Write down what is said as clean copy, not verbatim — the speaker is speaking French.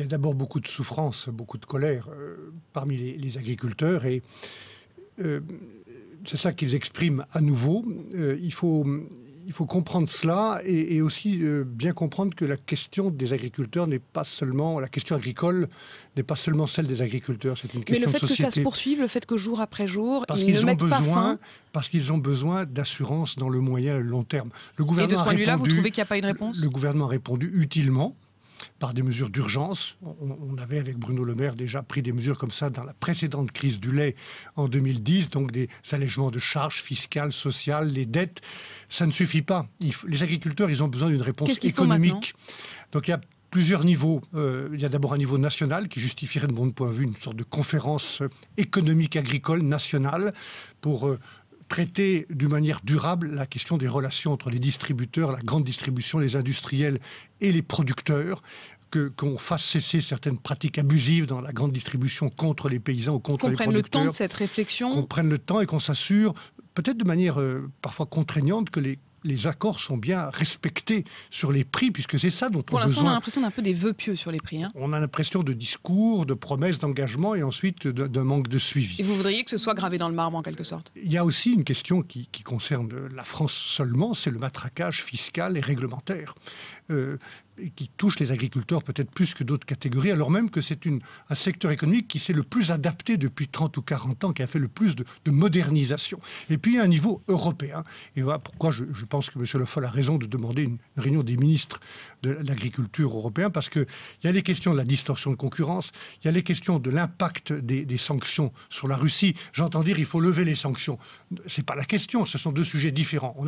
Il y a d'abord beaucoup de souffrance, beaucoup de colère parmi les agriculteurs et euh, c'est ça qu'ils expriment à nouveau. Il faut comprendre cela et aussi bien comprendre que la question des agriculteurs n'est pas seulement, la question agricole n'est pas seulement celle des agriculteurs, c'est une Mais le question de fait que ça se société. poursuive, le fait que jour après jour, Parce ils ne qu'ils ont mettent pas besoin, fin. parce qu'ils ont besoin d'assurance dans le moyen et le long terme. Le Et de gouvernement ce a point de vue-là, vous répondu, trouvez qu'il n'y a pas une réponse? le gouvernement a répondu utilement par des mesures d'urgence. On avait, avec Bruno Le Maire, déjà pris des mesures comme ça dans la précédente crise du lait en 2010, donc des allègements de charges fiscales, sociales, les dettes. Ça ne suffit pas. Les agriculteurs, ils ont besoin d'une réponse Qu'est-ce qu'ils font maintenant? économique. Donc il y a plusieurs niveaux. Il y a d'abord un niveau national qui justifierait, de mon point de vue, une sorte de conférence économique agricole nationale pour traiter d'une manière durable la question des relations entre les distributeurs, la grande distribution, les industriels et les producteurs, qu'on fasse cesser certaines pratiques abusives dans la grande distribution contre les paysans ou contre Qu'on les prenne le producteurs. temps de cette Qu'on réflexion. prenne le temps et qu'on s'assure, peut-être de manière parfois contraignante, que les accords sont bien respectés sur les prix, puisque c'est ça dont on Pour a l'instant, on a besoin. l'impression d'un peu des vœux pieux sur les prix. On a l'impression de discours, de promesses, d'engagement et ensuite d'un manque de suivi. Et vous voudriez que ce soit gravé dans le marbre en quelque sorte? Il y a aussi une question qui concerne la France seulement, c'est le matraquage fiscal et réglementaire, et qui touche les agriculteurs peut-être plus que d'autres catégories, alors même que c'est un secteur économique qui s'est le plus adapté depuis 30 ou 40 ans, qui a fait le plus de modernisation. Et puis, à un niveau européen. Et voilà pourquoi je pense que M. Le Foll a raison de demander une réunion des ministres de l'agriculture européens, parce qu'il y a les questions de la distorsion de concurrence, il y a les questions de l'impact des sanctions sur la Russie. J'entends dire qu'il faut lever les sanctions. Ce n'est pas la question, ce sont deux sujets différents.